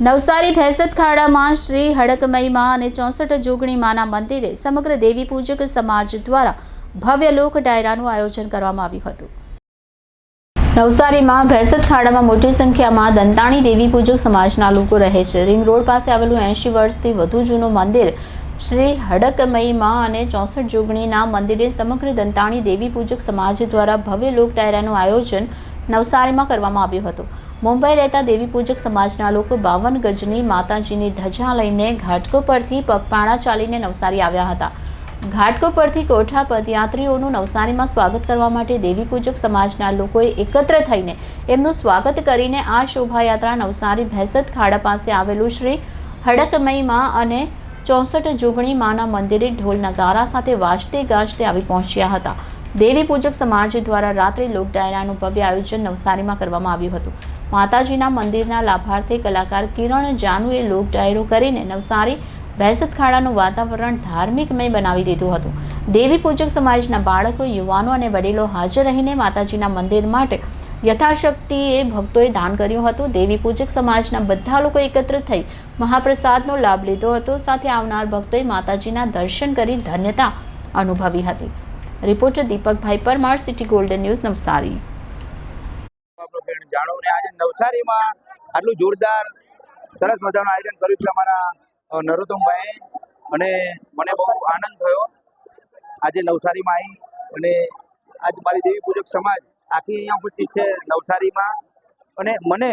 નવસારી ભેંસત ખાડામાં શ્રી હડકમઈ માં અને 64 જોગણી માના મંદિરે સમગ્ર દેવી પૂજક સમાજ દ્વારા ભવ્ય લોક ડાયરાનું આયોજન કરવામાં આવ્યું હતું। નવસારીમાં ભેંસત ખાડામાં મોટી સંખ્યામાં દંતાણી દેવી પૂજક સમાજના લોકો રહે છે। રિંગ રોડ પાસે આવેલું 80 વર્ષથી વધુ જૂનું મંદિર શ્રી હડકમઈ માં અને 64 જોગણીના મંદિરે સમગ્ર દંતાણી દેવી પૂજક સમાજ દ્વારા ભવ્ય લોક ડાયરાનું આયોજન નવસારીમાં કરવામાં આવ્યું હતું। મુંબઈ રહેતા દેવી પૂજક સમાજના લોકો 52 ગજની માતાજીની ધજા લઈને ઘાટકો પરથી પગપાળા ચાલીને નવસારી આવ્યા હતા। ઘાટકો પરથી કોઠા પદયાત્રીઓનું નવસારીમાં સ્વાગત કરવા માટે દેવી પૂજક સમાજના લોકોએ એકત્ર થઈને એમનું સ્વાગત કરીને આ શોભાયાત્રા નવસારી ભેંસત ખાડા પાસે આવેલું શ્રી હડકમઈ માં અને 64 જોગણી માના મંદિરે ઢોલ નગારા સાથે વાજતે ગાજતે આવી પહોંચ્યા હતા। દેવી પૂજક સમાજ દ્વારા રાત્રે લોક ડાયરાનું ભવ્ય આયોજન નવસારીમાં કરવામાં આવ્યું હતું। માતાજીના મંદિરના લાભાર્થી કલાકાર કિરણ જાનુએ લોક ડાયરો કરીને નવસારી ભેંસત ખાડાનું વાતાવરણ ધાર્મિકમય બનાવી દીધું હતું। દેવી પૂજક સમાજના બાળકો, યુવાનો અને વડીલો હાજર રહીને માતાજીના મંદિર માટે યથાશક્તિએ ભક્તોએ દાન કર્યું હતું। દેવી પૂજક સમાજના બધા લોકો એકત્ર થઈ મહાપ્રસાદનો લાભ લીધો હતો। સાથે આવનાર ભક્તોએ માતાજીના દર્શન કરી ધન્યતા અનુભવી હતી। Reporter Deepakbhai Parmar, city golden news, Navsari. જાણો ને આજે નવસારીમાં આટલું જોરદાર સરસ મજાનું આયોજન કર્યું છે અમારા નરોત્તમભાઈ, અને મને બહુ આનંદ થયો આજે નવસારીમાં આવી। અને આજ મારી દેવી પૂજક સમાજ આખી અહીંયા ઉપસ્થિત છે નવસારીમાં, અને મને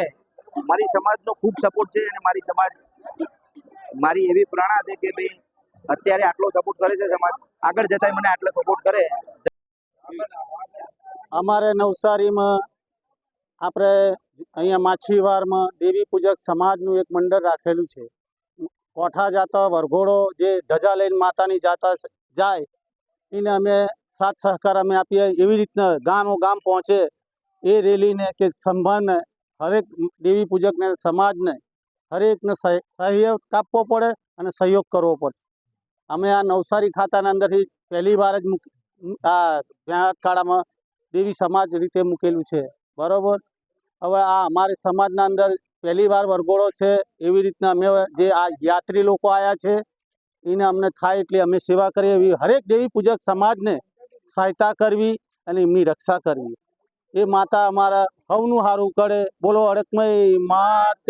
મારી સમાજનો ખૂબ સપોર્ટ છે। અને મારી સમાજ મારી એવી પ્રેરણા છે કે ભાઈ અત્યારે આટલો સપોર્ટ કરે છે સમાજ, આગળ જતા મને આટલો સપોર્ટ કરે। અમારે નવસારીમાં આપણે અહીંયા માછીવારમાં દેવી પૂજક સમાજનું એક મંડળ રાખેલું છે। કોઠા જાતા વરઘોડો જે ધજા લઈને માતાની જાતા જાય એને અમે સાથ સહકાર અમે આપીએ। એવી રીતના ગામ પહોંચે એ રેલીને કે સંભાળને હરેક દેવી પૂજકને સમાજને હરેકને સહયોગ આપવો પડે અને સહયોગ કરવો પડશે। અમે આ નવસારી ખાતાના અંદરથી પહેલી વાર જ આ ભેંસત ખાડામાં દેવી સમાજ રીતે મૂકેલું છે, બરાબર। હવે આ અમારી સમાજના અંદર પહેલી વાર વરઘોડો છે। એવી રીતના અમે જે આ યાત્રી લોકો આવ્યા છે એને અમને થાય એટલે અમે સેવા કરીએ। એવી હરેક દેવી પૂજક સમાજને સહાયતા કરવી અને એમની રક્ષા કરવી। એ માતા અમારા સૌનું સારું કરે। બોલો હડકમઈ માત।